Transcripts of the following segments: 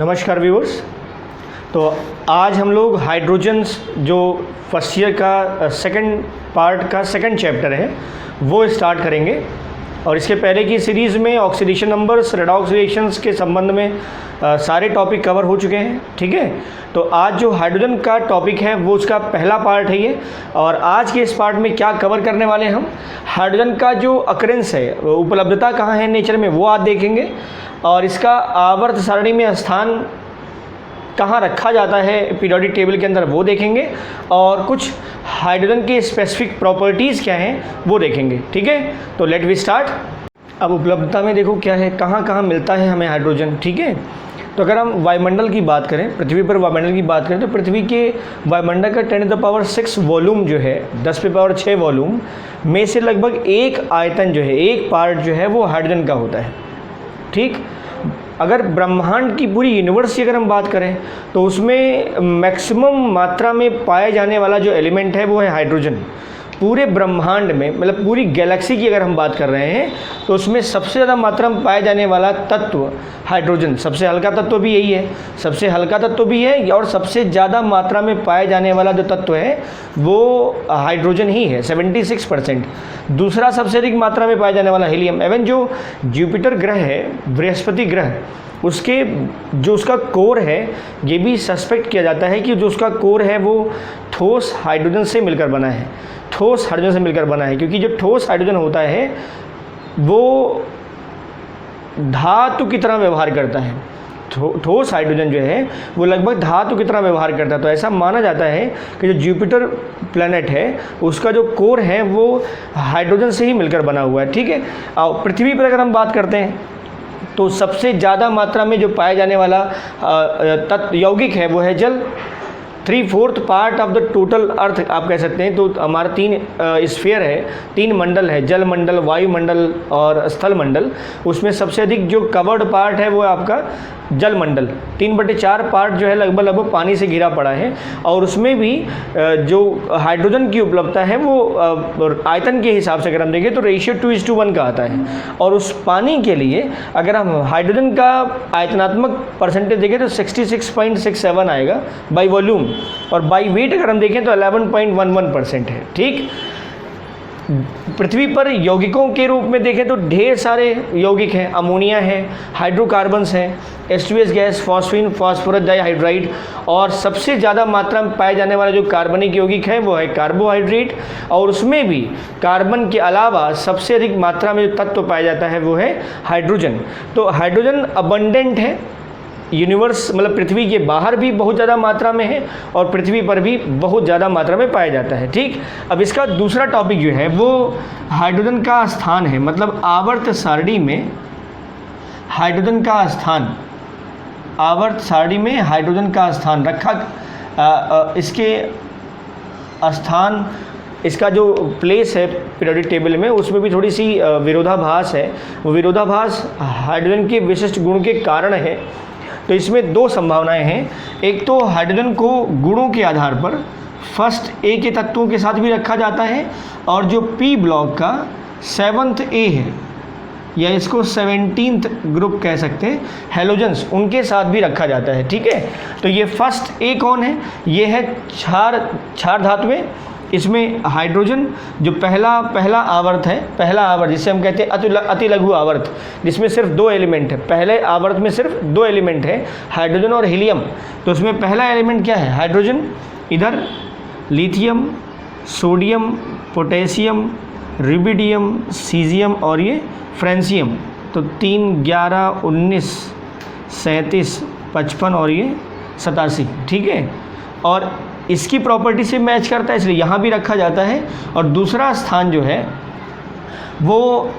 नमस्कार व्यूअर्स। तो आज हम लोग हाइड्रोजन्स जो फर्स्ट ईयर का सेकंड पार्ट का सेकंड चैप्टर है वो स्टार्ट करेंगे। और इसके पहले की सीरीज़ में ऑक्सीडेशन नंबर्स, रेडॉक्स रिएक्शंस के संबंध में सारे टॉपिक कवर हो चुके हैं। ठीक है, तो आज जो हाइड्रोजन का टॉपिक है वो उसका पहला पार्ट है ये। और आज के इस पार्ट में क्या कवर करने वाले हैं हम, हाइड्रोजन का जो अकरेंस है, उपलब्धता कहाँ है नेचर में, वो आज देखेंगे। और इसका आवर्त सारणी में स्थान कहाँ रखा जाता है पीरियोडिक टेबल के अंदर, वो देखेंगे। और कुछ हाइड्रोजन की स्पेसिफिक प्रॉपर्टीज़ क्या हैं वो देखेंगे। ठीक है, तो लेट वी स्टार्ट। अब उपलब्धता में देखो क्या है, कहाँ कहाँ मिलता है हमें हाइड्रोजन। ठीक है, तो अगर हम वायुमंडल की बात करें, पृथ्वी पर वायुमंडल की बात करें, तो पृथ्वी के वायुमंडल का 10⁻6 वॉल्यूम जो है, 10⁻6 वॉल्यूम में से लगभग एक आयतन जो है, एक पार्ट जो है वो हाइड्रोजन का होता है। ठीक, अगर ब्रह्मांड की पूरी यूनिवर्स की अगर हम बात करें तो उसमें मैक्सिमम मात्रा में पाया जाने वाला जो एलिमेंट है वो है हाइड्रोजन। पूरे ब्रह्मांड में, मतलब पूरी गैलेक्सी की अगर हम बात कर रहे हैं तो उसमें सबसे ज़्यादा मात्रा में पाया जाने वाला तत्व हाइड्रोजन। सबसे हल्का तत्व भी यही है, सबसे हल्का तत्व भी है, और सबसे ज़्यादा मात्रा में पाया जाने वाला जो तत्व है वो हाइड्रोजन ही है, 76%। दूसरा सबसे अधिक मात्रा में पाया जाने वाला हीलियम। एवं जो जुपिटर ग्रह है, बृहस्पति ग्रह, उसके जो उसका कोर है, ये भी सस्पेक्ट किया जाता है कि जो उसका कोर है वो ठोस हाइड्रोजन से मिलकर बना है, ठोस हाइड्रोजन से मिलकर बना है। क्योंकि जो ठोस हाइड्रोजन होता है वो धातु की तरह व्यवहार करता है। ठोस हाइड्रोजन जो है वो लगभग धातु की तरह व्यवहार करता है। तो ऐसा माना जाता है कि जो जुपिटर प्लैनेट है उसका जो कोर है वो हाइड्रोजन से ही मिलकर बना हुआ है। ठीक है, और पृथ्वी पर अगर हम बात करते हैं तो सबसे ज़्यादा मात्रा में जो पाया जाने वाला तत्व यौगिक है वो है जल। 3/4 पार्ट ऑफ द टोटल अर्थ आप कह सकते हैं। तो हमारा 3 स्फीयर है, 3 मंडल है, जल मंडल, वायुमंडल और स्थल मंडल। उसमें सबसे अधिक जो कवर्ड पार्ट है वो आपका जल मंडल, 3/4 पार्ट जो है लगभग पानी से घिरा पड़ा है। और उसमें भी जो हाइड्रोजन की उपलब्धता है वो आयतन के हिसाब से अगर हम देखें तो रेशियो 2:1 का आता है। और उस पानी के लिए अगर हम हाइड्रोजन का आयतनात्मक परसेंटेज देखें तो 66.67 आएगा बाई वॉल्यूम, और बाई वेट अगर हम देखें तो 11.11% है। ठीक, पृथ्वी पर यौगिकों के रूप में देखें तो ढेर सारे यौगिक हैं। अमोनिया है, हाइड्रोकार्बन्स हैं, H2S गैस, फॉस्फीन, फास्फोरस डाइहाइड्राइड, और सबसे ज़्यादा मात्रा में पाए जाने वाला जो कार्बनिक यौगिक है वो है कार्बोहाइड्रेट। और उसमें भी कार्बन के अलावा सबसे अधिक मात्रा में जो तत्व पाया जाता है वो है हाइड्रोजन। तो हाइड्रोजन अबंडेंट है यूनिवर्स, मतलब पृथ्वी के बाहर भी बहुत ज़्यादा मात्रा में है और पृथ्वी पर भी बहुत ज़्यादा मात्रा में पाया जाता है। ठीक, अब इसका दूसरा टॉपिक जो है वो हाइड्रोजन का स्थान है, मतलब आवर्त सारणी में हाइड्रोजन का स्थान, आवर्त सारणी में हाइड्रोजन का स्थान रखा। इसके स्थान, इसका जो प्लेस है पीरियोडिक टेबल में, उसमें भी थोड़ी सी विरोधाभास है। वो विरोधाभास हाइड्रोजन के विशिष्ट गुण के कारण है। तो इसमें 2 संभावनाएं हैं। एक तो हाइड्रोजन को गुणों के आधार पर फर्स्ट ए के तत्वों के साथ भी रखा जाता है, और जो पी ब्लॉक का 7th ए है, या इसको 17th ग्रुप कह सकते हैं, हैलोजन्स, उनके साथ भी रखा जाता है। ठीक है, तो ये फर्स्ट ए कौन है, ये है क्षार धातुएं। इसमें हाइड्रोजन जो पहला आवर्त है, पहला आवर्त जिसे हम कहते हैं अति लघु आवर्त, जिसमें सिर्फ 2 एलिमेंट है। पहले आवर्त में सिर्फ 2 एलिमेंट है, हाइड्रोजन और हीलियम। तो उसमें पहला एलिमेंट क्या है, हाइड्रोजन। इधर lithium, sodium, potassium, rubidium, caesium और ये फ्रेंसियम। तो 3, 11, 19, 37, 55 और ये 87। ठीक है, और इसकी प्रॉपर्टी से मैच करता है, इसलिए यहाँ भी रखा जाता है। और दूसरा स्थान जो है वो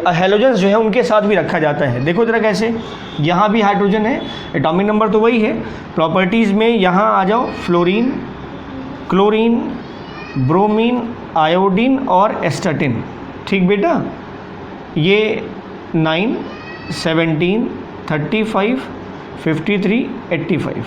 हैलोजन्स जो है उनके साथ भी रखा जाता है। देखो जरा कैसे, यहाँ भी हाइड्रोजन है, एटॉमिक नंबर तो वही है। प्रॉपर्टीज़ में यहाँ आ जाओ, फ्लोरीन, क्लोरीन, ब्रोमीन, आयोडीन और एस्टाटिन। ठीक बेटा, ये 9, 17, 35, 53, 85।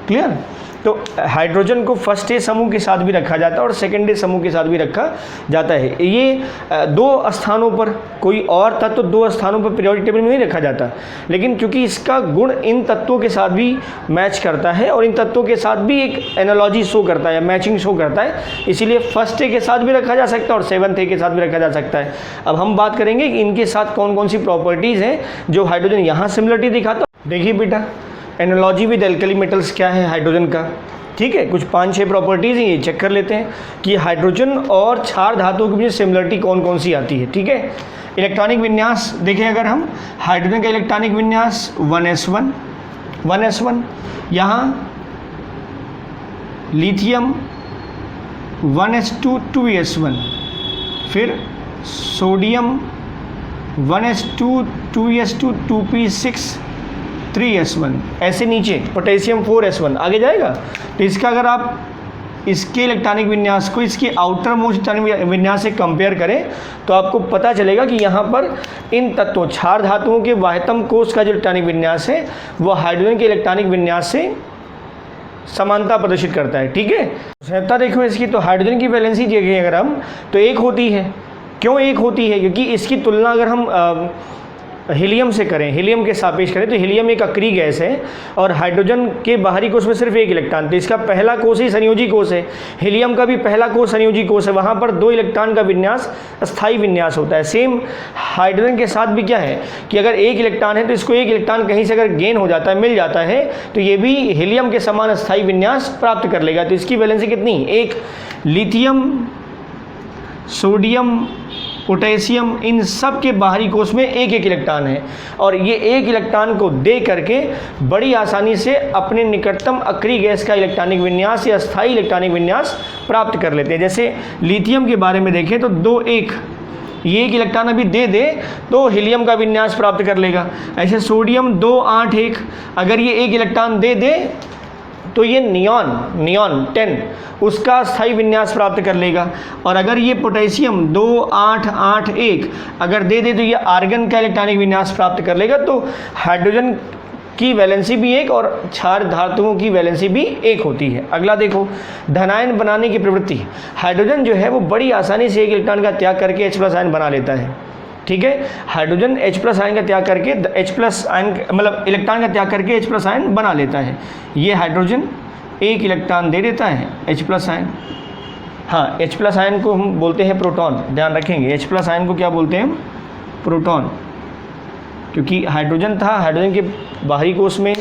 क्लियर। तो हाइड्रोजन को फर्स्ट ए समूह के साथ भी रखा जाता है और सेकेंड ए समूह के साथ भी रखा जाता है। ये दो स्थानों पर, कोई और तत्व दो स्थानों पर पीरियोडिक टेबल में नहीं रखा जाता, लेकिन क्योंकि इसका गुण इन तत्वों के साथ भी मैच करता है और इन तत्वों के साथ भी एक एनालॉजी शो करता है, मैचिंग शो करता है, इसीलिए फर्स्ट ए के साथ भी रखा जा सकता है और सेवन्थ ए के साथ भी रखा जा सकता है। अब हम बात करेंगे कि इनके साथ कौन कौन सी प्रॉपर्टीज़ हैं जो हाइड्रोजन यहाँ सिमिलरिटी दिखाता है। देखिए बेटा, एनालॉजी विद एल्कली मेटल्स क्या है हाइड्रोजन का, ठीक है, कुछ 5-6 प्रॉपर्टीज़ हैं, ये चेक कर लेते हैं कि हाइड्रोजन और क्षार धातुओं के बीच सिमिलरिटी कौन कौन सी आती है। ठीक है, इलेक्ट्रॉनिक विन्यास देखें अगर हम, हाइड्रोजन का इलेक्ट्रॉनिक विन्यास 1s1, यहाँ लिथियम 1s2 2s1, फिर sodium 1s2 2s2 2p6 3s1, ऐसे नीचे पोटेशियम 4s1 आगे जाएगा। तो इसका अगर आप इसके इलेक्ट्रॉनिक विन्यास को इसके आउटर मोस्ट इलेक्ट्रॉनिक विन्यास से कंपेयर करें तो आपको पता चलेगा कि यहाँ पर इन तत्वों क्षार धातुओं के वाह्यतम कोष का जो इलेक्ट्रॉनिक विन्यास है वो हाइड्रोजन के इलेक्ट्रॉनिक विन्यास से समानता प्रदर्शित करता है। ठीक है, सहजता देखो इसकी, तो हाइड्रोजन की वैलेंसी देखें अगर हम तो एक होती है। क्यों एक होती है? क्योंकि इसकी तुलना अगर हम हीलियम से करें, हीलियम के सापेक्ष करें, तो हीलियम एक अक्रिय गैस है और हाइड्रोजन के बाहरी कोष में सिर्फ एक इलेक्ट्रॉन, तो इसका पहला कोष ही संयोजी कोष है। हीलियम का भी पहला कोष संयोजी कोष है, वहाँ पर 2 इलेक्ट्रॉन का विन्यास स्थायी विन्यास होता है। सेम हाइड्रोजन के साथ भी क्या है कि अगर एक इलेक्ट्रॉन है तो इसको एक इलेक्ट्रॉन कहीं से अगर गेन हो जाता है, मिल जाता है, तो ये भी हीलियम के समान स्थायी विन्यास प्राप्त कर लेगा। तो इसकी वैलेंसी कितनी? एक। लिथियम, सोडियम, पोटेशियम, इन सब के बाहरी कोष में एक एक इलेक्ट्रॉन है और ये एक इलेक्ट्रॉन को दे करके बड़ी आसानी से अपने निकटतम अक्रिय गैस का इलेक्ट्रॉनिक विन्यास या स्थायी इलेक्ट्रॉनिक विन्यास प्राप्त कर लेते हैं। जैसे लिथियम के बारे में देखें तो 2-1, ये एक इलेक्ट्रॉन अभी दे तो हीलियम का विन्यास प्राप्त कर लेगा। ऐसे सोडियम 2-8-1, अगर ये एक इलेक्ट्रॉन दे तो ये नियॉन 10 उसका स्थायी विन्यास प्राप्त कर लेगा। और अगर ये पोटेशियम 2-8-8-1 अगर दे तो ये आर्गन का इलेक्ट्रॉनिक विन्यास प्राप्त कर लेगा। तो हाइड्रोजन की वैलेंसी भी एक और क्षार धातुओं की वैलेंसी भी एक होती है। अगला देखो, धनायन बनाने की प्रवृत्ति। हाइड्रोजन जो है वो बड़ी आसानी से एक इलेक्ट्रॉन का त्याग करके H+ आयन बना लेता है। ठीक है, हाइड्रोजन H+ आयन का त्याग करके H+ आयन मतलब इलेक्ट्रॉन का त्याग करके H+ आयन बना लेता है। ये हाइड्रोजन एक इलेक्ट्रॉन दे देता है H+ आयन। हाँ, H+ आयन को हम बोलते हैं प्रोटॉन, ध्यान रखेंगे। H+ आयन को क्या बोलते हैं हम? प्रोटॉन। क्योंकि हाइड्रोजन था, हाइड्रोजन के बाहरी कोष में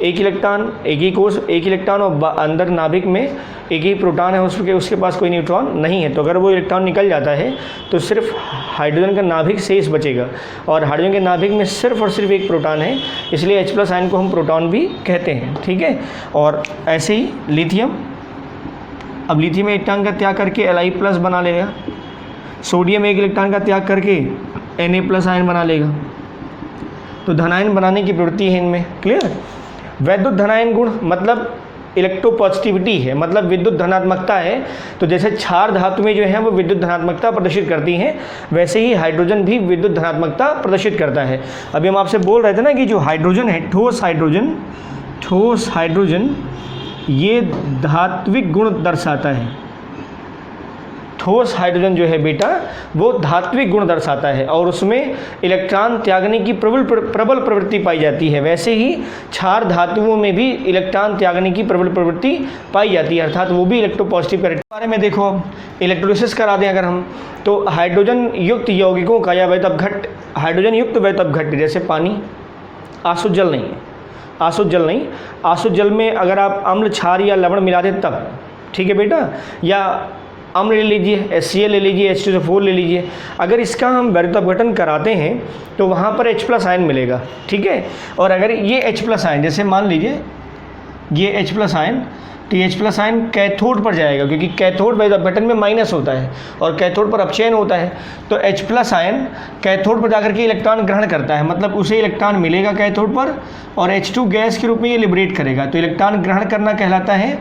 एक इलेक्ट्रॉन, एक ही कोष, एक इलेक्ट्रॉन और अंदर नाभिक में एक ही प्रोटॉन है, उसके पास कोई न्यूट्रॉन नहीं है। तो अगर वो इलेक्ट्रॉन निकल जाता है तो सिर्फ हाइड्रोजन का नाभिक शेष बचेगा और हाइड्रोजन के नाभिक में सिर्फ और सिर्फ एक प्रोटॉन है, इसलिए H+ आयन को हम प्रोटॉन भी कहते हैं। ठीक है, और ऐसे ही लिथियम, अब लिथियम एक इलेक्ट्रॉन का त्याग करके Li+ बना लेगा। सोडियम एक इलेक्ट्रॉन का त्याग करके Na+ आयन बना लेगा। तो धनायन बनाने की प्रवृत्ति है इनमें। क्लियर? वैद्युत धनायन गुण मतलब इलेक्ट्रोपॉजिटिविटी है, मतलब विद्युत धनात्मकता है। तो जैसे क्षार धातुएं जो हैं वो विद्युत धनात्मकता प्रदर्शित करती हैं, वैसे ही हाइड्रोजन भी विद्युत धनात्मकता प्रदर्शित करता है। अभी हम आपसे बोल रहे थे ना कि जो हाइड्रोजन है, ठोस हाइड्रोजन ये धात्विक गुण दर्शाता है। ठोस हाइड्रोजन जो है बेटा वो धात्विक गुण दर्शाता है और उसमें इलेक्ट्रॉन त्यागने की प्रबल प्रवृत्ति पाई जाती है। वैसे ही क्षार धातुओं में भी इलेक्ट्रॉन त्यागने की प्रबल प्रवृत्ति पाई जाती है, अर्थात वो भी इलेक्ट्रोपॉजिटिव कैरेक्टर। बारे में देखो, इलेक्ट्रोलिसिस करा दें अगर हम, तो हाइड्रोजन युक्त यौगिकों का या वैतअपघट्ट, हाइड्रोजन युक्त वैतअपघट्ट जैसे पानी, आसुत जल नहीं, आसुत जल में अगर आप अम्ल, क्षार या लवण मिला दें तब, ठीक है बेटा, या अम्ल ले लीजिए, HCl ले लीजिए, H2SO4 ले लीजिए, अगर इसका हम वैतअपघटन कराते हैं तो वहाँ पर H+ आयन मिलेगा। ठीक है, और अगर ये H+ आयन, जैसे मान लीजिए ये H+ आयन, तो ये H+ आयन कैथोड पर जाएगा, क्योंकि कैथोड वैतअपघटन में माइनस होता है और कैथोड पर अपचयन होता है। तो H+ आयन कैथोड पर जाकर के इलेक्ट्रॉन ग्रहण करता है, मतलब उसे इलेक्ट्रॉन मिलेगा कैथोड पर और H2 गैस के रूप में ये लिबरेट करेगा। तो इलेक्ट्रॉन ग्रहण करना कहलाता है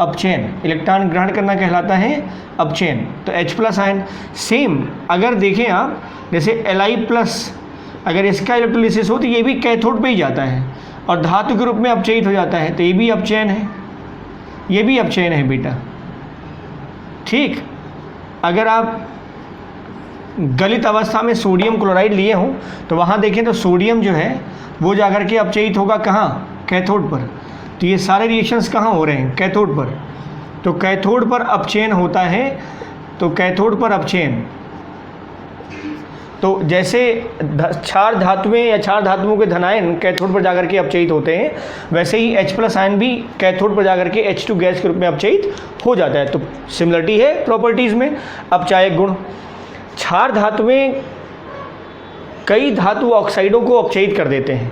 अपचयन, इलेक्ट्रॉन ग्रहण करना कहलाता है अपचयन। तो H+ आयन सेम अगर देखें आप, जैसे Li+, अगर इसका इलेक्ट्रोलिसिस हो तो ये भी कैथोड पे ही जाता है और धातु के रूप में अपचयित हो जाता है, तो ये भी अपचयन है, ये भी अपचयन है बेटा। ठीक, अगर आप गलित अवस्था में सोडियम क्लोराइड लिए हों तो वहाँ देखें तो सोडियम जो है वो जाकर के अपचयित होगा कहाँ, कैथोड पर। तो ये सारे रिएक्शंस कहाँ हो रहे हैं, कैथोड पर। तो कैथोड पर अपचयन होता है, तो कैथोड पर अपचयन, तो जैसे क्षार धातुएं या क्षार धातुओं के धनायन कैथोड पर जाकर के अपचयित होते हैं, वैसे ही H+ आयन भी कैथोड पर जाकर के H2 गैस के रूप में अपचयित हो जाता है। तो सिमिलरिटी है प्रॉपर्टीज़ में, अपचायक गुण। क्षार धातुएं कई धातु ऑक्साइडों को अपचयित कर देते हैं,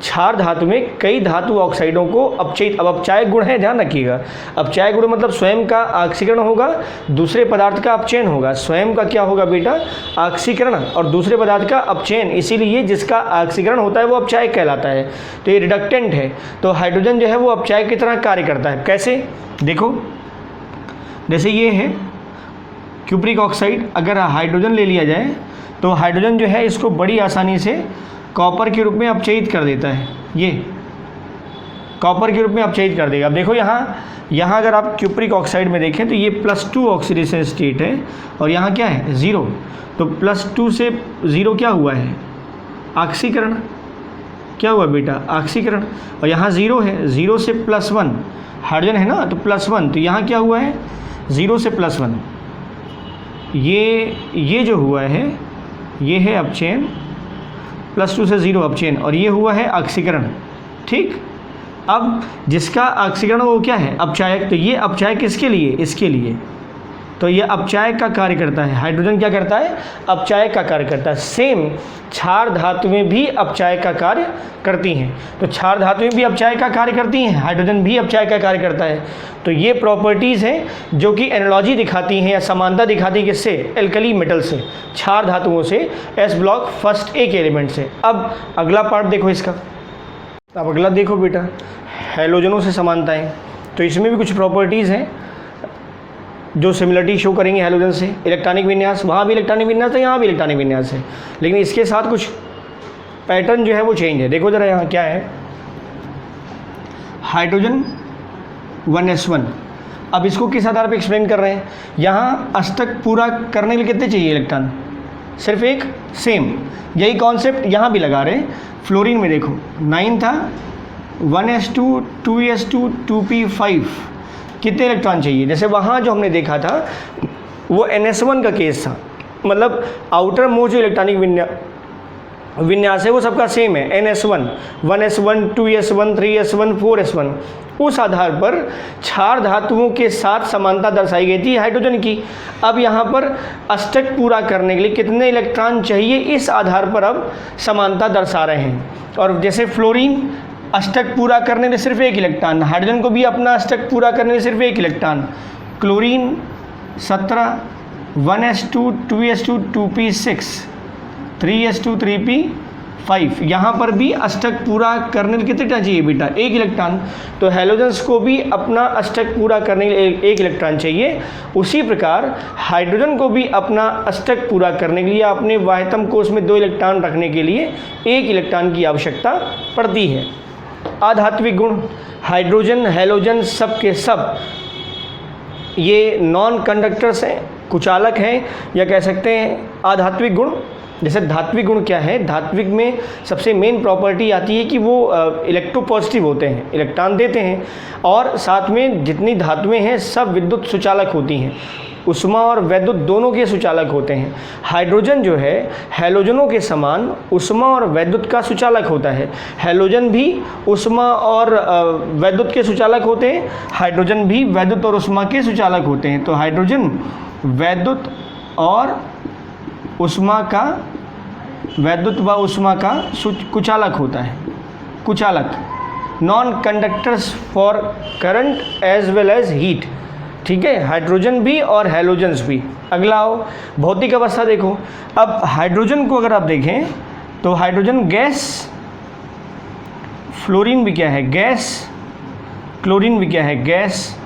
क्षार धातु में कई धातु ऑक्साइडों को अपचयित। अब अपचायक गुण है, ध्यान रखिएगा, अपचायक गुण मतलब स्वयं का ऑक्सीकरण होगा, दूसरे पदार्थ का अपचयन होगा। स्वयं का क्या होगा बेटा, ऑक्सीकरण, और दूसरे पदार्थ का अपचयन, इसीलिए जिसका ऑक्सीकरण होता है वो अपचायक कहलाता है। तो ये रिडक्टेंट है, तो हाइड्रोजन जो है वो अपचायक की तरह कार्य करता है। कैसे, देखो, जैसे ये है क्यूप्रिक ऑक्साइड, अगर हाइड्रोजन ले लिया जाए तो हाइड्रोजन जो है इसको बड़ी आसानी से कॉपर के रूप में अपचयित कर देता है, ये कॉपर के रूप में अपचयित कर देगा। अब देखो यहाँ अगर आप क्यूप्रिक ऑक्साइड में देखें तो ये +2 ऑक्सीडेशन स्टेट है और यहाँ क्या है, 0। तो +2 से 0 क्या हुआ है, ऑक्सीकरण। क्या हुआ बेटा, ऑक्सीकरण। और यहाँ 0 है, 0 से +1 हाइड्रोजन है ना, तो +1, तो यहाँ क्या हुआ है, 0 से +1। ये जो हुआ है ये है अपचयन, +2 से 0 अपचयन, और ये हुआ है ऑक्सीकरण। ठीक, अब जिसका ऑक्सीकरण वो क्या है, अपचायक। तो ये अपचायक किसके लिए, इसके लिए, तो ये अपचायक का कार्य करता है। हाइड्रोजन क्या करता है, अपचायक का कार्य करता है। सेम क्षार धातुएं भी अपचायक का कार्य करती हैं, तो क्षार धातुएं भी अपचायक का कार्य करती हैं, हाइड्रोजन भी अपचायक का कार्य करता है। तो ये प्रॉपर्टीज़ हैं जो कि एनालॉजी दिखाती हैं या समानता दिखाती है किससे, एल्कली मेटल से, क्षार धातुओं से, S ब्लॉक फर्स्ट A के एलिमेंट से। अब अगला पार्ट देखो इसका, अब अगला देखो बेटा, हैलोजनों से समानताएं। तो इसमें भी कुछ प्रॉपर्टीज़ हैं जो सिमिलरिटी शो करेंगे हैलोजन से। इलेक्ट्रॉनिक विन्यास, वहाँ भी इलेक्ट्रॉनिक विन्यास है, यहाँ भी इलेक्ट्रॉनिक विन्यास है, लेकिन इसके साथ कुछ पैटर्न जो है वो चेंज है। देखो जरा यहाँ क्या है, हाइड्रोजन 1s1। अब इसको किस आधार पे एक्सप्लेन कर रहे हैं, यहाँ अष्टक पूरा करने के लिए कितने चाहिए इलेक्ट्रॉन, सिर्फ एक, सेम यही कॉन्सेप्ट यहाँ भी लगा रहे हैं। फ्लोरीन में देखो 9 था, 1s2, 2s2, 2p5, कितने इलेक्ट्रॉन चाहिए। जैसे वहाँ जो हमने देखा था वो NS1 का केस था, मतलब आउटर मोस्ट जो इलेक्ट्रॉनिक विन्यास है वो सबका सेम है, NS1, 1s1, 2s1, 3s1, 4s1। उस आधार पर क्षार धातुओं के साथ समानता दर्शाई गई थी हाइड्रोजन की। अब यहाँ पर अष्टक पूरा करने के लिए कितने इलेक्ट्रॉन चाहिए, इस आधार पर अब समानता दर्शा रहे हैं। और जैसे फ्लोरीन अष्टक पूरा करने में सिर्फ एक इलेक्ट्रॉन, हाइड्रोजन को भी अपना अष्टक पूरा करने में सिर्फ एक electron. Chlorine 17, 1s2, 2s2, 2p6, 3s2, 3p5, यहाँ पर भी अष्टक पूरा करने में कितने चाहिए बेटा, एक इलेक्ट्रॉन। तो हैलोजन्स को भी अपना अष्टक पूरा करने के लिए एक इलेक्ट्रॉन चाहिए। उसी प्रकार हाइड्रोजन को भी अपना अष्टक पूरा करने के लिए अपने वाह्यतम कोश में 2 इलेक्ट्रॉन रखने के लिए 1 इलेक्ट्रॉन की आवश्यकता पड़ती है। आधात्विक गुण, हाइड्रोजन हैलोजन सब के सब ये नॉन कंडक्टर्स हैं, कुचालक हैं, या कह सकते हैं आधात्विक गुण। जैसे धात्विक गुण क्या है, धात्विक में सबसे मेन प्रॉपर्टी आती है कि वो इलेक्ट्रोपॉजिटिव होते हैं, इलेक्ट्रॉन देते हैं, और साथ में जितनी धातुएं हैं सब विद्युत सुचालक होती हैं, उष्मा और वैद्युत दोनों के सुचालक होते हैं। हाइड्रोजन जो है हैलोजनों के समान उष्मा और वैद्युत का सुचालक होता है। हैलोजन भी उष्मा और वैद्युत के सुचालक होते हैं, हाइड्रोजन भी वैद्युत और उष्मा के सुचालक होते हैं। तो हाइड्रोजन वैद्युत और उष्मा का, वैद्युत व उष्मा का कुचालक होता है, कुचालक, non conductors for current as well as heat. ठीक है, हाइड्रोजन भी और हैलोजन्स भी। अगला आओ भौतिक अवस्था देखो। अब हाइड्रोजन को अगर आप देखें तो हाइड्रोजन गैस, फ्लोरीन भी क्या है गैस, क्लोरीन भी क्या है गैस।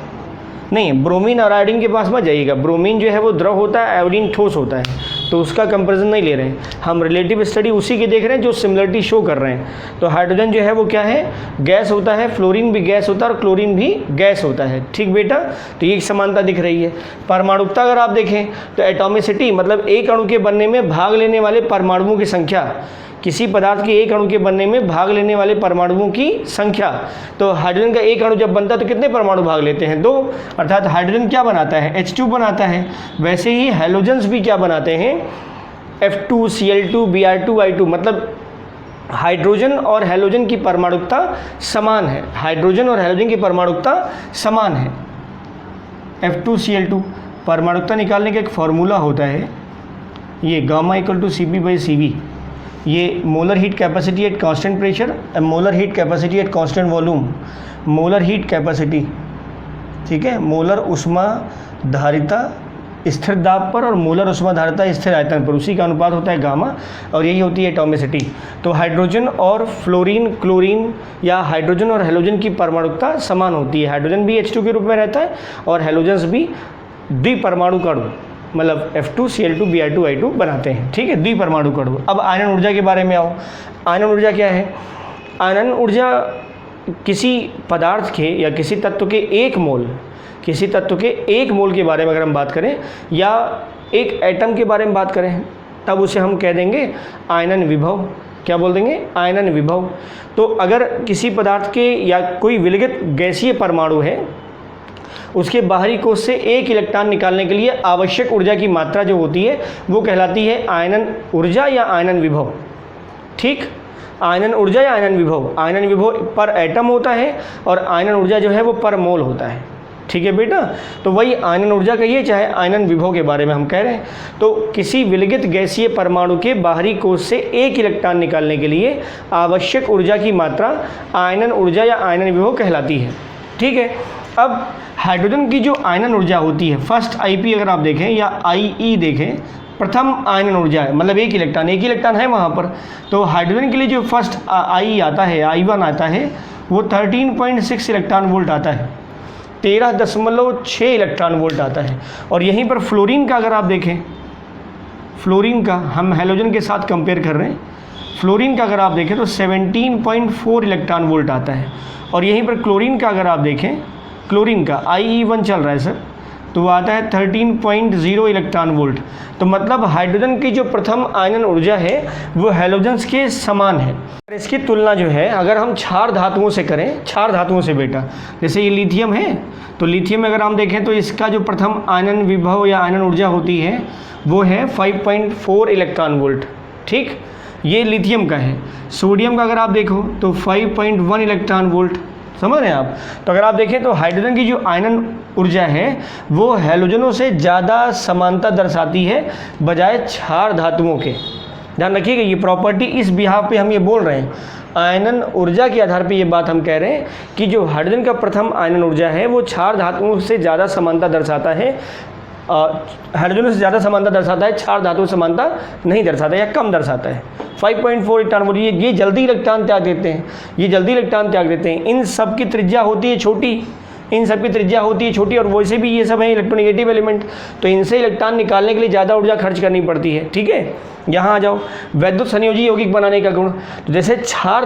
नहीं, ब्रोमीन और आयोडीन के पास मत जाइएगा, ब्रोमीन जो है वो द्रव होता है, आयोडीन ठोस होता है। तो उसका कंपैरिजन नहीं ले रहे हैं, हम रिलेटिव स्टडी उसी के देख रहे हैं जो सिमिलरिटी शो कर रहे हैं। तो हाइड्रोजन जो है वो क्या है, गैस होता है, फ्लोरीन भी गैस होता है और क्लोरीन भी गैस होता है। ठीक बेटा, तो ये एक समानता दिख रही है। परमाणुकता अगर आप देखें तो एटॉमिसिटी मतलब एक अणु के बनने में भाग लेने वाले परमाणुओं की संख्या, किसी पदार्थ के एक अणु के बनने में भाग लेने वाले परमाणुओं की संख्या। तो हाइड्रोजन का एक अणु जब बनता है तो कितने परमाणु भाग लेते हैं, 2, अर्थात हाइड्रोजन क्या बनाता है, H2 बनाता है। वैसे ही हैलोजेंस भी क्या बनाते हैं, F2, Cl2, Br2, I2, मतलब हाइड्रोजन और हैलोजन की परमाणुकता समान है, हाइड्रोजन और हैलोजन की परमाणुकता समान है। F2Cl2 परमाणुकता निकालने का एक फॉर्मूला होता है, ये गामा इक्वल टू Cp/Cv, ये molar heat capacity at constant pressure, molar heat capacity at constant volume, molar heat capacity, ठीक है, मोलर उष्मा धारिता स्थिर दाब पर और मोलर उष्मा धारिता स्थिर आयतन पर, उसी का अनुपात होता है गामा, और यही होती है एटॉमिसिटी। तो हाइड्रोजन और फ्लोरीन, क्लोरीन या हाइड्रोजन और हैलोजन की परमाणुकता समान होती है। हाइड्रोजन भी H2 के रूप में रहता है और हैलोजेंस भी द्विपरमाणु अणु मतलब F2Cl2 Br2 I2 बनाते हैं। ठीक है, द्विपरमाणु अणु। अब आयनन ऊर्जा के बारे में आओ। आयनन ऊर्जा क्या है, आयनन ऊर्जा किसी पदार्थ के या किसी तत्व के एक मोल, किसी तत्व के एक मोल के बारे में अगर हम बात करें या एक एटम के बारे में बात करें तब उसे हम कह देंगे आयनन विभव। क्या बोल देंगे, आयनन विभव। तो अगर किसी पदार्थ के या कोई विलगित गैसीय परमाणु है, उसके बाहरी कोश से एक इलेक्ट्रॉन निकालने के लिए आवश्यक ऊर्जा की मात्रा जो होती है वो कहलाती है आयनन ऊर्जा या आयनन विभव। ठीक, आयनन ऊर्जा या आयनन विभव। आयनन विभव पर एटम होता है और आयनन ऊर्जा जो है वो पर मोल होता है। ठीक है बेटा, तो वही आयनन ऊर्जा कहिए चाहे आयनन विभव के बारे में हम कह रहे हैं। तो किसी विलगित गैसीय परमाणु के बाहरी कोश से एक इलेक्ट्रॉन निकालने के लिए आवश्यक ऊर्जा की मात्रा आयनन ऊर्जा या आयनन विभव कहलाती है। ठीक है, अब हाइड्रोजन की जो आयनन ऊर्जा होती है, फर्स्ट IP अगर आप देखें या IE देखें, प्रथम आयनन ऊर्जा है, मतलब एक इलेक्ट्रॉन है वहाँ पर। तो हाइड्रोजन के लिए जो फर्स्ट I आता है, I1 आता है, वो 13.6 इलेक्ट्रॉन वोल्ट आता है, 13.6 इलेक्ट्रॉन वोल्ट आता है। और यहीं पर फ्लोरीन का अगर आप देखें, फ्लोरीन का हम हैलोजन के साथ कंपेयर कर रहे हैं, फ्लोरीन का अगर आप देखें तो 17.4 इलेक्ट्रॉन वोल्ट आता है। और यहीं पर क्लोरीन का अगर आप देखें, क्लोरीन का IE1 चल रहा है सर, तो वो आता है 13.0 इलेक्ट्रॉन वोल्ट। तो मतलब हाइड्रोजन की जो प्रथम आयनन ऊर्जा है वो हैलोजेंस के समान है। इसकी तुलना जो है अगर हम क्षार धातुओं से करें, क्षार धातुओं से बेटा, जैसे ये लिथियम है, तो लिथियम में अगर हम देखें तो इसका जो प्रथम आयनन विभव या आयनन ऊर्जा होती है वो है 5.4 इलेक्ट्रॉन वोल्ट। ठीक, ये लिथियम का है। सोडियम का अगर आप देखो तो 5.1 इलेक्ट्रॉन वोल्ट, समझ रहे हैं आप। तो अगर आप देखें तो हाइड्रोजन की जो आयनन ऊर्जा है वो हैलोजनों से ज़्यादा समानता दर्शाती है बजाय क्षार धातुओं के। ध्यान रखिएगा, ये प्रॉपर्टी इस बिहाफ पे हम ये बोल रहे हैं, आयनन ऊर्जा के आधार पे ये बात हम कह रहे हैं कि जो हाइड्रोजन का प्रथम आयनन ऊर्जा है वो क्षार धातुओं से ज़्यादा समानता दर्शाता है, हाइड्रोजन से ज़्यादा समानता दर्शाता है, क्षार धातु समानता नहीं दर्शाता या कम दर्शाता है। 5.4 इलेक्ट्रॉन वोल्ट, ये जल्दी इलेक्ट्रॉन त्याग देते हैं, ये जल्दी इलेक्ट्रॉन त्याग देते हैं। इन सब की त्रिज्या होती है छोटी, इन सब की त्रिज्या होती है छोटी, और वैसे भी ये सब है इलेक्ट्रोनेगेटिव एलिमेंट, तो इनसे इलेक्ट्रॉन निकालने के लिए ज़्यादा ऊर्जा खर्च करनी पड़ती है। ठीक है, यहाँ आ जाओ, वैद्युत संयोजी यौगिक बनाने का गुण। तो जैसे क्षार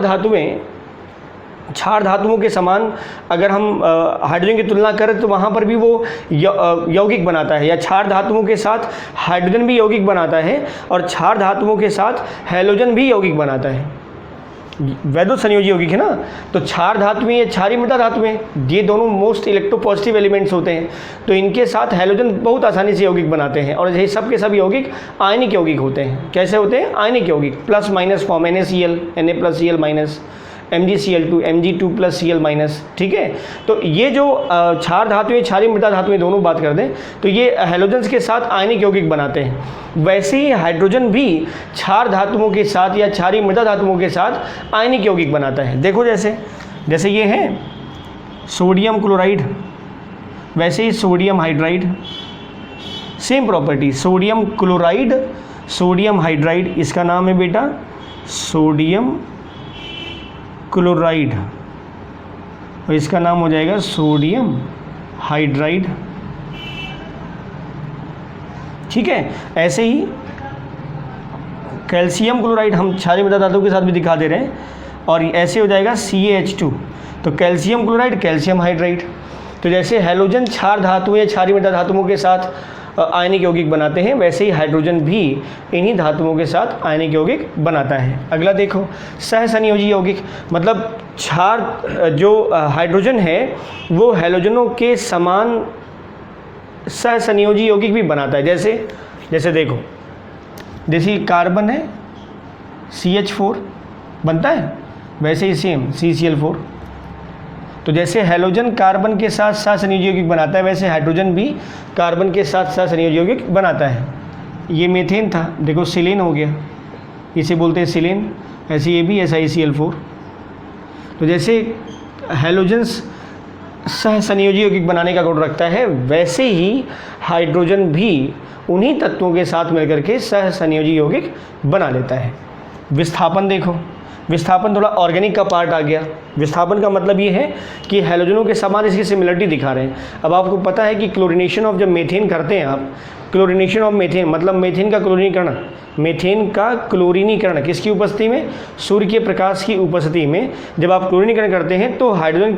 धातुओं के समान अगर हम हाइड्रोजन की तुलना करें तो वहाँ पर भी वो यौगिक बनाता है, या क्षार धातुओं के साथ हाइड्रोजन भी यौगिक बनाता है और क्षार धातुओं के साथ हैलोजन भी यौगिक बनाता है। वैद्युत संयोजी यौगिक है ना, तो क्षार धातुएं या क्षारीय मृदा धातुएं, ये दोनों मोस्ट इलेक्ट्रोपॉजिटिव एलिमेंट्स होते हैं, तो इनके साथ हैलोजन बहुत आसानी से यौगिक बनाते हैं। और ये सब के सब यौगिक आयनिक यौगिक होते हैं। कैसे होते हैं? आयनिक यौगिक, plus minus form, NaCl, Na+Cl-, MgCl2, Mg2+Cl-। ठीक है, तो ये जो क्षार धातुएं, क्षारीय मृदा धातुएं दोनों बात कर दें तो ये हैलोजेंस के साथ आयनिक यौगिक बनाते हैं। वैसे ही हाइड्रोजन भी क्षार धातुओं के साथ या क्षारीय मृदा धातुओं के साथ आयनिक यौगिक बनाता है। देखो जैसे ये है सोडियम क्लोराइड, वैसे ही sodium hydride, same property, sodium chloride, sodium hydride, इसका नाम है बेटा सोडियम क्लोराइड, और इसका नाम हो जाएगा सोडियम हाइड्राइड। ठीक है, ऐसे ही कैल्शियम क्लोराइड हम क्षारीय मृदा धातु के साथ भी दिखा दे रहे हैं, और ऐसे हो जाएगा CaH2, तो कैल्शियम क्लोराइड, कैल्शियम हाइड्राइड। तो जैसे हैलोजन क्षार धातु या क्षारीय मृदा धातुओं के साथ आयनिक यौगिक बनाते हैं, वैसे ही हाइड्रोजन भी इन्हीं धातुओं के साथ आयनिक यौगिक बनाता है। अगला देखो, सहसंयोजी यौगिक, मतलब क्षार जो हाइड्रोजन है वो हैलोजनों के समान सहसंयोजी यौगिक भी बनाता है। जैसे देखो, जैसे कार्बन है CH4 बनता है, वैसे ही सेम CCl4। तो जैसे हैलोजन कार्बन के साथ सहसंयोजी यौगिक बनाता है, वैसे हाइड्रोजन भी कार्बन के साथ सहसंयोजी यौगिक बनाता है। ये मीथेन था, देखो सिलेन हो गया, इसे बोलते हैं सिलेन, ऐसे ये भी SiCl4। तो जैसे हैलोजन्स सहसंयोजी यौगिक बनाने का गुण रखता है, वैसे ही हाइड्रोजन भी उन्हीं तत्वों के साथ मिलकर के सहसंयोजी यौगिक बना लेता है। विस्थापन देखो, विस्थापन थोड़ा ऑर्गेनिक का पार्ट आ गया। विस्थापन का मतलब ये है कि हैलोजनों के समान इसकी सिमिलरिटी दिखा रहे हैं। अब आपको पता है कि क्लोरीनेशन ऑफ जब मीथेन करते हैं आप, क्लोरीनेशन ऑफ मीथेन मतलब मीथेन का क्लोरीनीकरण, मीथेन का क्लोरीनीकरण किसकी उपस्थिति में? सूर्य के प्रकाश की उपस्थिति में जब आप क्लोरीनीकरण करते हैं तो हाइड्रोजन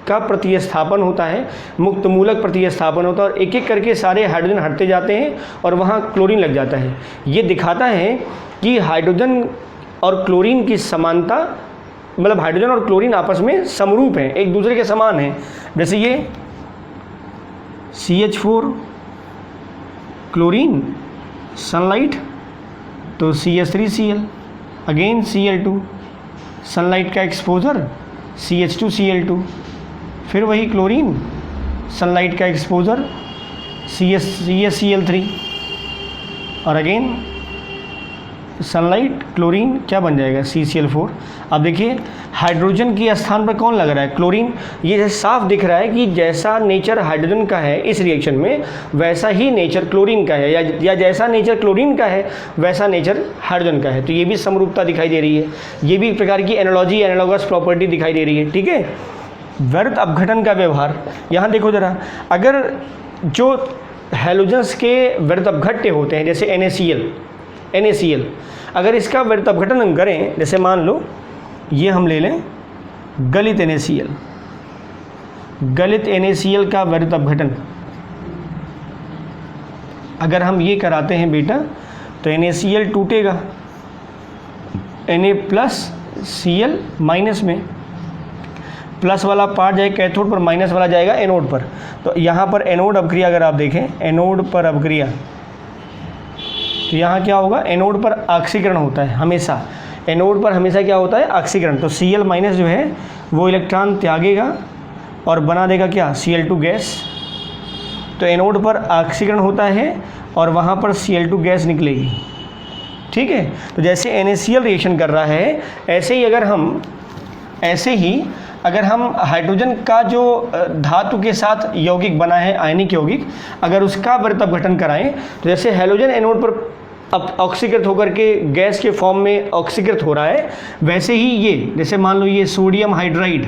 का प्रतिस्थापन होता है, मुक्त मूलक प्रतिस्थापन होता है, और एक एक करके सारे हाइड्रोजन हटते जाते हैं और वहाँ क्लोरीन लग जाता है। ये दिखाता है कि हाइड्रोजन और क्लोरीन की समानता, मतलब हाइड्रोजन और क्लोरीन आपस में समरूप हैं, एक दूसरे के समान हैं। जैसे ये CH4 क्लोरीन, सनलाइट, तो CH3Cl, अगेन Cl2, सनलाइट का एक्सपोजर CH2Cl2, फिर वही क्लोरीन, सनलाइट का एक्सपोजर CSCl3, और अगेन सनलाइट, क्लोरीन, क्या बन जाएगा? CCl4। अब देखिए हाइड्रोजन के स्थान पर कौन लग रहा है? क्लोरीन। ये साफ दिख रहा है कि जैसा नेचर हाइड्रोजन का है इस रिएक्शन में, वैसा ही नेचर क्लोरीन का है, या जैसा नेचर क्लोरीन का है वैसा नेचर हाइड्रोजन का है। तो ये भी समरूपता दिखाई दे रही है, ये भी एक प्रकार की एनालॉजी, एनालॉगस प्रॉपर्टी दिखाई दे रही है। ठीक है। व्यर्थ अपघटन का व्यवहार, यहाँ देखो जरा, अगर जो हैलोजन्स के व्यर्थ अपघट्य होते हैं जैसे NaCl, अगर इसका व्यर्थ अपघटन हम करें, जैसे मान लो ये हम ले लें गलित NaCl का व्यर्थ अपघटन अगर हम ये कराते हैं बेटा, तो NaCl टूटेगा Na+Cl माइनस में, प्लस वाला पार्ट जाएगा कैथोड पर, माइनस वाला जाएगा एनोड पर। तो यहाँ पर एनोड अपक्रिया अगर आप देखें, एनोड पर अपक्रिया, तो यहाँ क्या होगा? एनोड पर ऑक्सीकरण होता है हमेशा, एनोड पर हमेशा क्या होता है? ऑक्सीकरण। तो Cl- जो है वो इलेक्ट्रॉन त्यागेगा और बना देगा क्या? Cl2 gas. तो एनोड पर ऑक्सीकरण होता है और वहाँ पर Cl2 गैस निकलेगी। ठीक है। तो जैसे NaCl रिएक्शन कर रहा है, ऐसे ही अगर हम हाइड्रोजन का जो धातु के साथ यौगिक बना है, आयनिक यौगिक, अगर उसका व्यर्थ अपघटन कराएं, तो जैसे हैलोजन एनोड पर ऑक्सीकृत होकर के गैस के फॉर्म में ऑक्सीकृत हो रहा है, वैसे ही ये, जैसे मान लो ये सोडियम हाइड्राइड,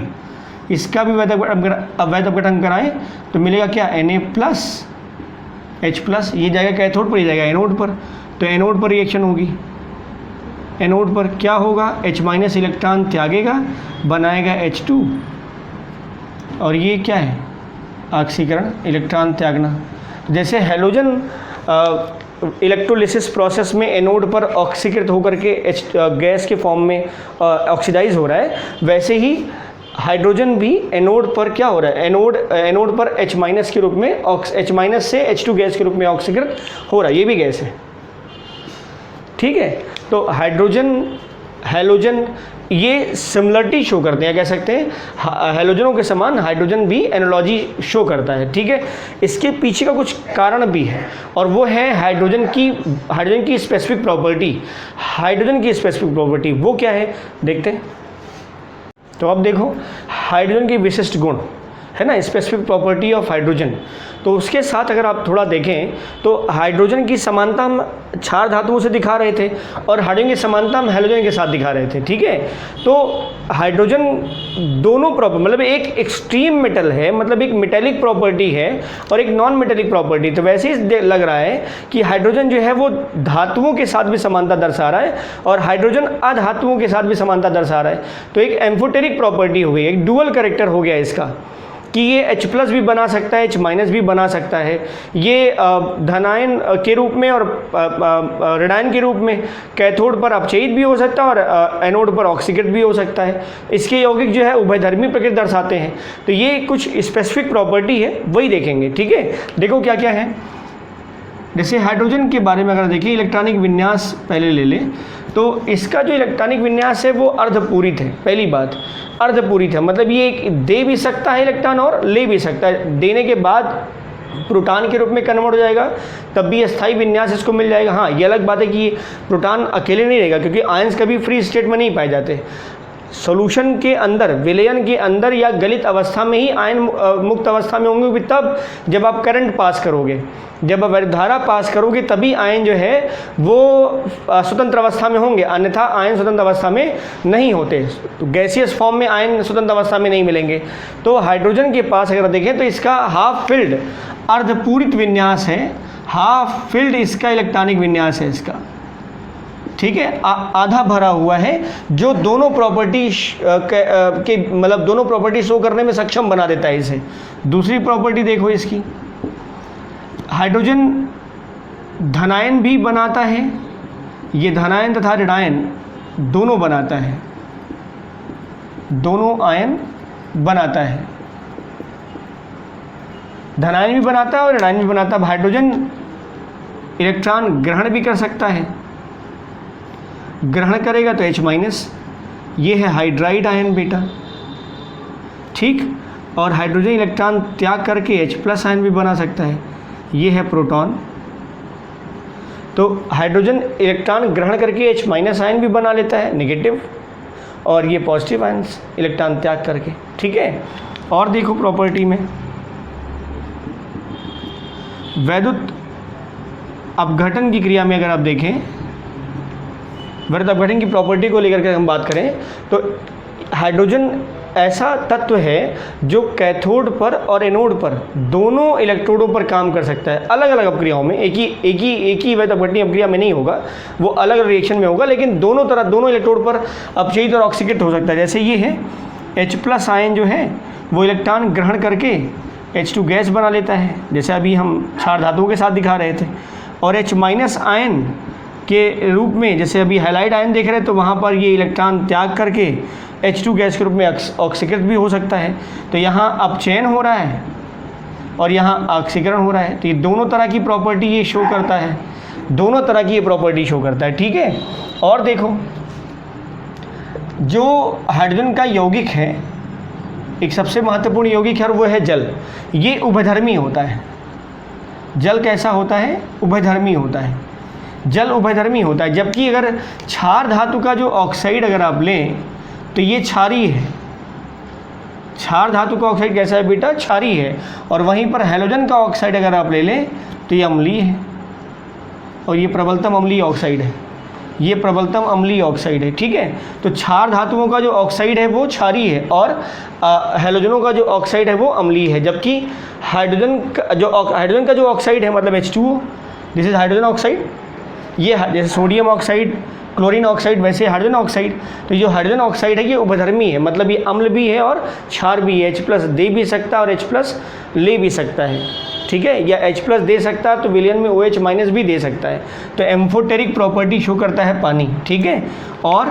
इसका भी व्यर्थ अपघटन कराएं तो मिलेगा क्या? Na+H+, ये जाएगा कैथोड पर, ये जाएगा एनोड पर। तो एनोड पर रिएक्शन होगी, एनोड पर क्या होगा? H- इलेक्ट्रॉन त्यागेगा, बनाएगा H2, और ये क्या है? ऑक्सीकरण, इलेक्ट्रॉन त्यागना। जैसे हैलोजन इलेक्ट्रोलिसिस प्रोसेस में एनोड पर ऑक्सीकृत होकर के गैस के फॉर्म में ऑक्सीडाइज हो रहा है, वैसे ही हाइड्रोजन भी एनोड पर क्या हो रहा है? एनोड पर H- के रूप में, H- से H2 गैस के रूप में ऑक्सीकृत हो रहा है, ये भी गैस है। ठीक है। तो हैलोजन ये सिमिलरिटी शो करते हैं, कह सकते हैं हैलोजनों के समान हाइड्रोजन भी एनालॉजी शो करता है। ठीक है। इसके पीछे का कुछ कारण भी है, और वो है हाइड्रोजन की स्पेसिफिक प्रॉपर्टी। हाइड्रोजन की स्पेसिफिक प्रॉपर्टी वो क्या है देखते हैं। तो अब देखो हाइड्रोजन के विशिष्ट गुण, है ना, स्पेसिफिक प्रॉपर्टी ऑफ हाइड्रोजन। तो उसके साथ अगर आप थोड़ा देखें तो हाइड्रोजन की समानता हम क्षार धातुओं से दिखा रहे थे और हाइड्रोजन की समानता हम हैलोजन के साथ दिखा रहे थे, ठीक है। तो हाइड्रोजन दोनों प्रॉपर्टी, मतलब एक एक्सट्रीम मेटल है, मतलब एक मेटेलिक प्रॉपर्टी है और एक नॉन मेटेलिक प्रॉपर्टी। तो वैसे ही लग रहा है कि हाइड्रोजन जो है वो धातुओं के साथ भी समानता दर्शा रहा है और हाइड्रोजन अधातुओं के साथ भी समानता दर्शा रहा है। तो एक एम्फोटेरिक प्रॉपर्टी हो गई, एक डुअल कैरेक्टर हो गया इसका कि ये H+ भी बना सकता है, H- भी बना सकता है। ये धनायन के रूप में और ऋणायन के रूप में कैथोड पर अपचयित भी हो सकता है और एनोड पर ऑक्सीकृत भी हो सकता है। इसके यौगिक जो है उभयधर्मी प्रकृति दर्शाते हैं। तो ये कुछ स्पेसिफिक प्रॉपर्टी है, वही देखेंगे, ठीक है। देखो क्या क्या है। जैसे हाइड्रोजन के बारे में अगर देखिए, इलेक्ट्रॉनिक विन्यास पहले ले लें तो इसका जो इलेक्ट्रॉनिक विन्यास है वो अर्धपूरित है। पहली बात, अर्धपूरित है, मतलब ये दे भी सकता है इलेक्ट्रॉन और ले भी सकता है। देने के बाद प्रोटॉन के रूप में कन्वर्ट हो जाएगा, तब भी अस्थायी विन्यास इसको मिल जाएगा। हाँ, ये अलग बात है कि प्रोटॉन अकेले नहीं रहेगा, क्योंकि आयंस कभी फ्री स्टेट में नहीं पाए जाते। सॉल्यूशन के अंदर, विलयन के अंदर या गलित अवस्था में ही आयन मुक्त अवस्था में होंगे भी तब जब आप करंट पास करोगे, जब आप धारा पास करोगे तभी आयन जो है वो स्वतंत्र अवस्था में होंगे, अन्यथा आयन स्वतंत्र अवस्था में नहीं होते। तो गैसियस फॉर्म में आयन स्वतंत्र अवस्था में नहीं मिलेंगे। तो हाइड्रोजन के पास अगर देखें तो इसका हाफ फिल्ड अर्धपूरित विन्यास है, हाफ फिल्ड इसका इलेक्ट्रॉनिक विन्यास है इसका, ठीक है, आधा भरा हुआ है, जो दोनों प्रॉपर्टी के मतलब दोनों प्रॉपर्टी शो करने में सक्षम बना देता है इसे। दूसरी प्रॉपर्टी देखो इसकी, हाइड्रोजन धनायन भी बनाता है, ये धनायन तथा ऋणायन दोनों बनाता है, दोनों आयन बनाता है, धनायन भी बनाता है और ऋणायन भी बनाता है। हाइड्रोजन इलेक्ट्रॉन ग्रहण भी कर सकता है, ग्रहण करेगा तो H-, ये है हाइड्राइड आयन बेटा, ठीक। और हाइड्रोजन इलेक्ट्रॉन त्याग करके H+ आयन भी बना सकता है, ये है प्रोटॉन। तो हाइड्रोजन इलेक्ट्रॉन ग्रहण करके H- आयन भी बना लेता है, नेगेटिव, और ये पॉजिटिव आयन इलेक्ट्रॉन त्याग करके, ठीक है। और देखो प्रॉपर्टी में वैद्युत अपघटन की क्रिया में अगर आप देखें, वैद्युत अपघटन की प्रॉपर्टी को लेकर के हम बात करें तो हाइड्रोजन ऐसा तत्व है जो कैथोड पर और एनोड पर दोनों इलेक्ट्रोडों पर काम कर सकता है, अलग अलग अपक्रियाओं में। एक ही वैद्युत अपघटनीय अपक्रिया में नहीं होगा, वो अलग रिएक्शन में होगा, लेकिन दोनों इलेक्ट्रोड पर अपचयित और ऑक्सीकृत हो सकता है। जैसे ये है H+ आयन जो है वो इलेक्ट्रॉन ग्रहण करके H2 गैस बना लेता है, जैसे अभी हम क्षार धातुओं के साथ दिखा रहे थे। और H- आयन के रूप में जैसे अभी हैलाइड आयन देख रहे हैं तो वहाँ पर ये इलेक्ट्रॉन त्याग करके H2 गैस के रूप में ऑक्सीकृत भी हो सकता है। तो यहाँ अपचयन हो रहा है और यहाँ ऑक्सीकरण हो रहा है। तो ये दोनों तरह की प्रॉपर्टी ये शो करता है, दोनों तरह की ये प्रॉपर्टी शो करता है, ठीक है। और देखो, जो हाइड्रोजन का यौगिक है, एक सबसे महत्वपूर्ण यौगिक है और वो है जल। ये उभयधर्मी होता है। जल कैसा होता है? उभयधर्मी होता है। जल उभयधर्मी होता है, जबकि अगर क्षार धातु का जो ऑक्साइड अगर आप लें तो ये क्षारीय है। क्षार धातु का ऑक्साइड कैसा है बेटा? क्षारीय है। और वहीं पर हैलोजन का ऑक्साइड अगर आप ले लें तो ये अम्लीय है और ये प्रबलतम अम्लीय ऑक्साइड है, ये प्रबलतम अम्लीय ऑक्साइड है, ठीक है। तो क्षार धातुओं का जो ऑक्साइड है वो क्षारीय है और हैलोजनों का जो ऑक्साइड है वो अम्लीय है। जबकि हाइड्रोजन का जो ऑक्साइड है मतलब H2O, this is hydrogen oxide. ये जैसे सोडियम ऑक्साइड, क्लोरीन ऑक्साइड, वैसे हाइड्रोजन ऑक्साइड। तो जो हाइड्रोजन ऑक्साइड है ये उभयधर्मी है, मतलब ये अम्ल भी है और क्षार भी है। H+ दे भी सकता है और H+ ले भी सकता है, ठीक है। या H+ दे सकता है तो विलयन में OH- भी दे सकता है। तो एम्फोटेरिक प्रॉपर्टी शो करता है पानी, ठीक है। और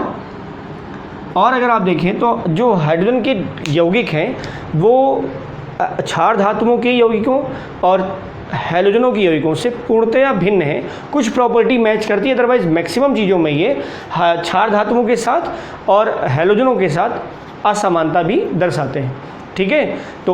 अगर आप देखें तो जो हाइड्रोजन के यौगिक हैं वो क्षार धातुओं के यौगिकों और हैलोजनों की यौगिकों से पूर्णतया भिन्न है। कुछ प्रॉपर्टी मैच करती है, अदरवाइज मैक्सिमम चीज़ों में ये क्षार धातुओं के साथ और हैलोजनों के साथ असमानता भी दर्शाते हैं, ठीक है। तो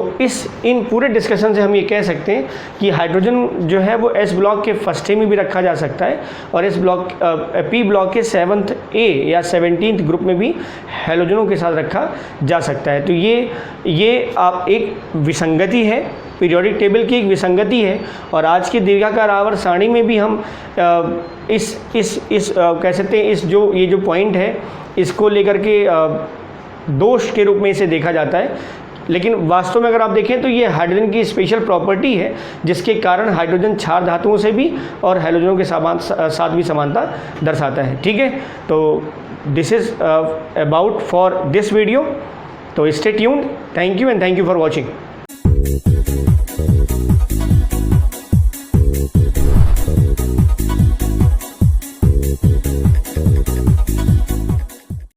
इन पूरे डिस्कशन से हम ये कह सकते हैं कि हाइड्रोजन जो है वो एस ब्लॉक के फर्स्ट में भी रखा जा सकता है और एस ब्लॉक पी ब्लॉक के 7th ए या 17th ग्रुप में भी हैलोजनों के साथ रखा जा सकता है। तो ये आप एक विसंगति है, पीरियोडिक टेबल की एक विसंगति है। और आज की दीर्घाकार आवर्त सारणी में भी हम इस कह सकते हैं ये जो पॉइंट है इसको लेकर के दोष के रूप में इसे देखा जाता है। लेकिन वास्तव में अगर आप देखें तो ये हाइड्रोजन की स्पेशल प्रॉपर्टी है जिसके कारण हाइड्रोजन क्षार धातुओं से भी और हैलोजनों के साथ भी समानता दर्शाता है। ठीक है, तो this is about for this video. तो stay tuned, thank you and thank you for watching.